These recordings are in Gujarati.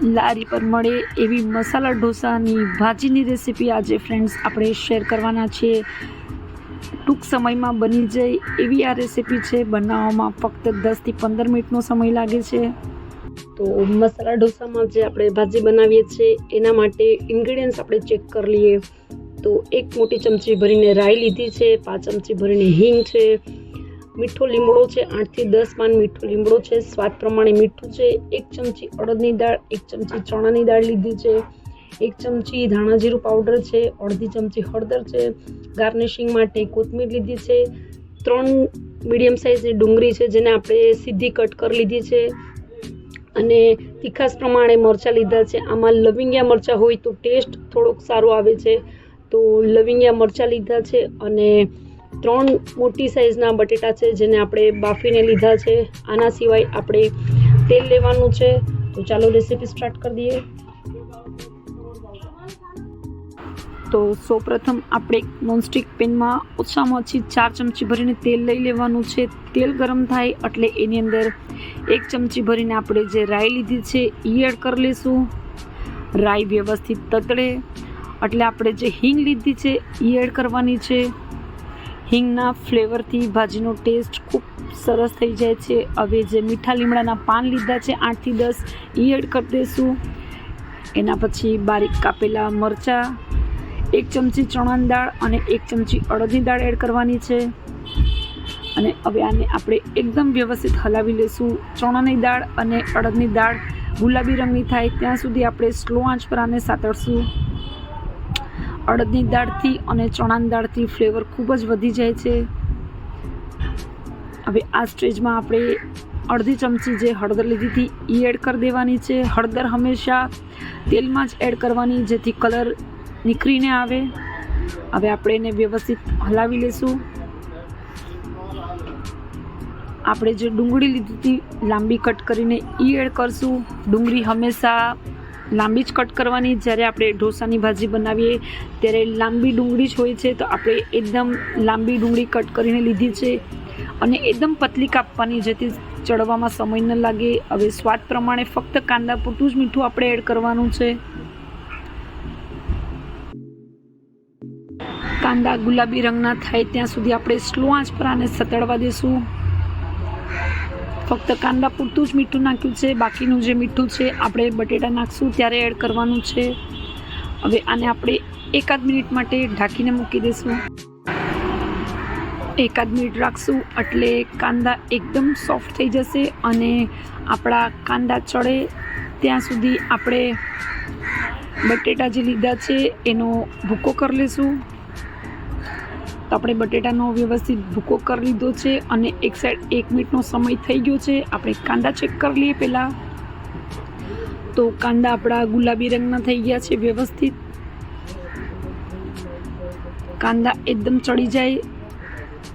લારી પર મળે એવી મસાલા ઢોસાની ભાજીની રેસીપી આજે ફ્રેન્ડ્સ આપણે શેર કરવાના છીએ। ટૂંક સમયમાં બની જાય એવી આ રેસીપી છે। બનાવવામાં ફક્ત 10 થી 15 મિનિટનો સમય લાગે છે। તો મસાલા ઢોસામાં જે આપણે ભાજી બનાવીએ છીએ એના માટે ઇન્ગ્રેડિયન્ટ્સ આપણે ચેક કરી લઈએ। તો 1 મોટી ચમચી ભરીને રાઈ લીધી છે, 5 ચમચી ભરીને હિંગ છે, મીઠો લીમડો છે, 8 થી 10 પાન મીઠો લીમડો છે, સ્વાદ પ્રમાણે મીઠું છે, 1 ચમચી અડદની દાળ, 1 ચમચી ચણાની દાળ લીધી છે, 1 ચમચી ધાણા જીરું પાવડર છે, અડધી ચમચી હળદર છે, ગાર્નિશિંગ માટે કોથમીર લીધી છે, 3 મીડિયમ સાઇઝની ડુંગળી છે જેને આપણે સીધી કટ કરી લીધી છે, અને તીખાસ પ્રમાણે મરચાં લીધા છે। આમાં લવિંગિયા મરચાં હોય તો ટેસ્ટ થોડોક સારો આવે છે, તો લવિંગિયા મરચાં લીધા છે, અને 3 મોટી સાઇઝના બટેટા છે જેને આપણે બાફીને લીધા છે। આના સિવાય આપણે તેલ લેવાનું છે। તો ચાલો રેસીપી સ્ટાર્ટ કરી દઈએ। તો સૌપ્રથમ આપણે નોનસ્ટિક પેનમાં ઓછામાં ઓછી 4 ચમચી ભરીને તેલ લઈ લેવાનું છે। તેલ ગરમ થાય એટલે એની અંદર 1 ચમચી ભરીને આપણે જે રાઈ લીધી છે એ એડ કરી લઈશું। રાઈ વ્યવસ્થિત તતડે એટલે આપણે જે હિંગ લીધી છે એ એડ કરવાની છે। હિંગના ફ્લેવરથી ભાજીનો ટેસ્ટ ખૂબ સરસ થઈ જાય છે। હવે જે મીઠા લીમડાના પાન લીધા છે 8 થી 10 એ એડ કરી દઈશું। એના પછી બારીક કાપેલા મરચાં, 1 ચમચી ચણાની દાળ અને 1 ચમચી અડદની દાળ એડ કરવાની છે। અને હવે આને આપણે એકદમ વ્યવસ્થિત હલાવી લઈશું। ચણાની દાળ અને અડદની દાળ ગુલાબી રંગની થાય ત્યાં સુધી આપણે સ્લો આંચ પર આને સાતળશું। અડદની દાળથી અને ચણાની દાળથી ફ્લેવર ખૂબ જ વધી જાય છે। હવે આ સ્ટેજમાં આપણે અડધી ચમચી જે હળદર લીધી હતી એ એડ કરી દેવાની છે। હળદર હંમેશા તેલમાં જ એડ કરવાની જેથી કલર નીકળીને આવે। હવે આપણે એને વ્યવસ્થિત હલાવી લઈશું। આપણે જે ડુંગળી લીધી હતી લાંબી કટ કરીને એ એડ કરશું। ડુંગળી હંમેશા લાંબી જ કટ કરવાની, જ્યારે આપણે ઢોસાની ભાજી બનાવીએ ત્યારે લાંબી ડુંગળી જ હોય છે, તો આપણે એકદમ લાંબી ડુંગળી કટ કરીને લીધી છે અને એકદમ પતલી કાપવાની જેથી ચડવામાં સમય ન લાગે। હવે સ્વાદ પ્રમાણે ફક્ત કાંદા પૂરતું જ મીઠું આપણે એડ કરવાનું છે। કાંદા ગુલાબી રંગના થાય ત્યાં સુધી આપણે સ્લો આંચ પર આને સતળવા દઈશું। ફક્ત કાંદા પૂરતું જ મીઠું નાખ્યું છે, બાકીનું જે મીઠું છે આપણે બટેટા નાખશું ત્યારે એડ કરવાનું છે। હવે આને આપણે 1 મિનિટ માટે ઢાંકીને મૂકી દઈશું। 1 મિનિટ રાખશું એટલે કાંદા એકદમ સોફ્ટ થઈ જશે અને આપણા કાંદા ચડે ત્યાં સુધી આપણે બટેટા જે લીધા છે એનો ભૂકો કરી લઈશું। તો આપણે બટેટાનો વ્યવસ્થિત ભૂકો કરી લીધો છે અને એક સાઈડ 1 મિનિટનો સમય થઈ ગયો છે। આપણે કાંદા ચેક કરી લઈએ પહેલાં। તો કાંદા આપણા ગુલાબી રંગના થઈ ગયા છે વ્યવસ્થિત। કાંદા એકદમ ચડી જાય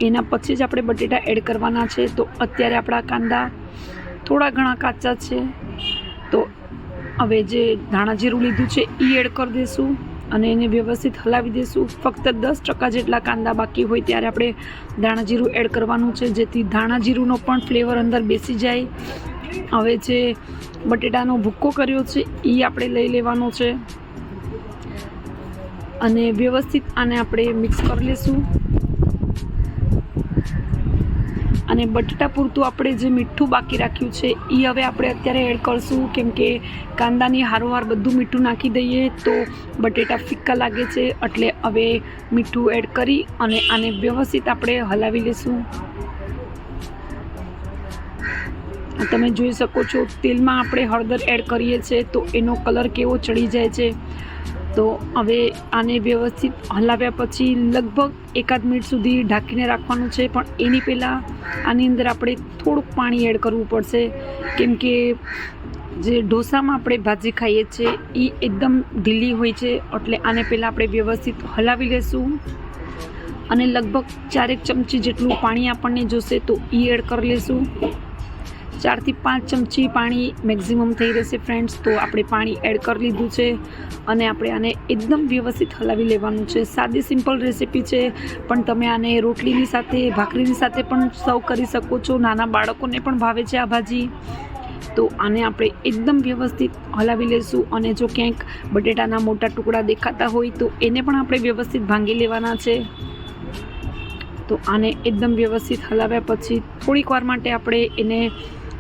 એના પછી જ આપણે બટેટા એડ કરવાના છે। તો અત્યારે આપણા કાંદા થોડા ઘણા કાચા છે, તો હવે જે ધાણા જીરું લીધું છે એ એડ કરી દઈશું અને એને વ્યવસ્થિત હલાવી દઈશું। ફક્ત 10% જેટલા કાંદા બાકી હોય ત્યારે આપણે ધાણા જીરું એડ કરવાનું છે જેથી ધાણા જીરુંનો પણ ફ્લેવર અંદર બેસી જાય। હવે જે બટેટાનો ભૂક્કો કર્યો છે એ આપણે લઈ લેવાનો છે અને વ્યવસ્થિત આને આપણે મિક્સ કરી લઈશું। અને બટેટા પૂરતું આપણે જે મીઠું બાકી રાખ્યું છે એ હવે આપણે અત્યારે એડ કરશું, કેમ કે કાંદાની હારોહાર બધું મીઠું નાખી દઈએ તો બટેટા ફિક્કા લાગે છે, એટલે હવે મીઠું એડ કરી અને આને વ્યવસ્થિત આપણે હલાવી લઈશું। તમે જોઈ શકો છો તેલમાં આપણે હળદર એડ કરીએ છીએ તો એનો કલર કેવો ચડી જાય છે। તો હવે આને વ્યવસ્થિત હલાવ્યા પછી લગભગ 1 મિનિટ સુધી ઢાંકીને રાખવાનું છે, પણ એની પહેલાં આની અંદર આપણે થોડુંક પાણી એડ કરવું પડશે, કેમ કે જે ઢોસામાં આપણે ભાજી ખાઈએ છીએ એ એકદમ ઢીલી હોય છે, એટલે આને પહેલાં આપણે વ્યવસ્થિત હલાવી લઈશું અને લગભગ 4 ચમચી જેટલું પાણી આપણને જોશે તો એ એડ કરી લઈશું। 4 થી 5 ચમચી પાણી મેક્સિમમ થઈ રહેશે ફ્રેન્ડ્સ। તો આપણે પાણી એડ કરી લીધું છે અને આપણે આને એકદમ વ્યવસ્થિત હલાવી લેવાનું છે। સાદી સિમ્પલ રેસીપી છે, પણ તમે આને રોટલીની સાથે ભાખરીની સાથે પણ સર્વ કરી શકો છો। નાના બાળકોને પણ ભાવે છે આ ભાજી। તો આને આપણે એકદમ વ્યવસ્થિત હલાવી લેશું. અને જો ક્યાંક બટેટાના મોટા ટુકડા દેખાતા હોય તો એને પણ આપણે વ્યવસ્થિત ભાંગી લેવાના છે. તો આને એકદમ વ્યવસ્થિત હલાવ્યા પછી થોડીક વાર માટે આપણે એને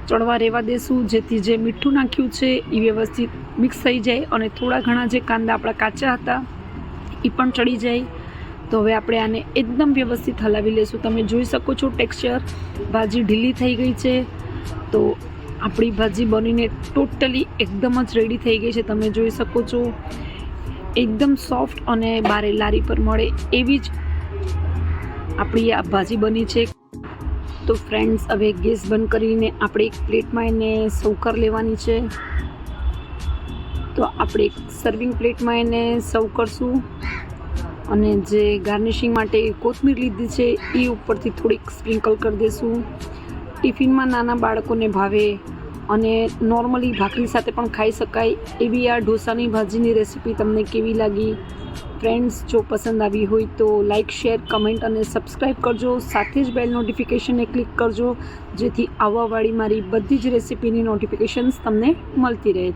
ચડવા રહેવા દેશું, જેથી જે મીઠું નાખ્યું છે એ વ્યવસ્થિત મિક્સ થઈ જાય અને થોડા ઘણા જે કાંદા આપણા કાચા હતા એ પણ ચડી જાય. તો હવે આપણે આને એકદમ વ્યવસ્થિત હલાવી લેશું. તમે જોઈ શકો છો ટેક્સચર, ભાજી ઢીલી થઈ ગઈ છે. તો આપણી ભાજી બનીને ટોટલી એકદમ જ રેડી થઈ ગઈ છે. તમે જોઈ શકો છો એકદમ સોફ્ટ અને બારે લારી પર મળે એવી જ આપણી આ ભાજી બની છે. તો ફ્રેન્ડ્સ, હવે ગેસ બંધ કરીને આપણે એક પ્લેટમાં એને સર્વ કરી લેવાની છે. તો આપણે એક સર્વિંગ પ્લેટમાં એને સર્વ કરશું અને જે ગાર્નિશિંગ માટે કોથમીર લીધી છે એ ઉપરથી થોડીક સ્પ્રિંકલ કરી દઈશું. ટિફિનમાં નાના બાળકોને ભાવે અને નોર્મલી ભાખરી સાથે પણ ખાઈ શકાય એવી આ ઢોસાની ભાજીની રેસીપી તમને કેવી લાગી? ફ્રેન્ડ્સ, જો પસંદ આવી હોય તો લાઇક, શેર, કમેન્ટ અને સબસ્ક્રાઈબ કરજો. સાથે જ બેલ નોટિફિકેશનને ક્લિક કરજો, જેથી આવવાવાળી મારી બધી જ રેસીપીની નોટિફિકેશન્સ તમને મળતી રહે.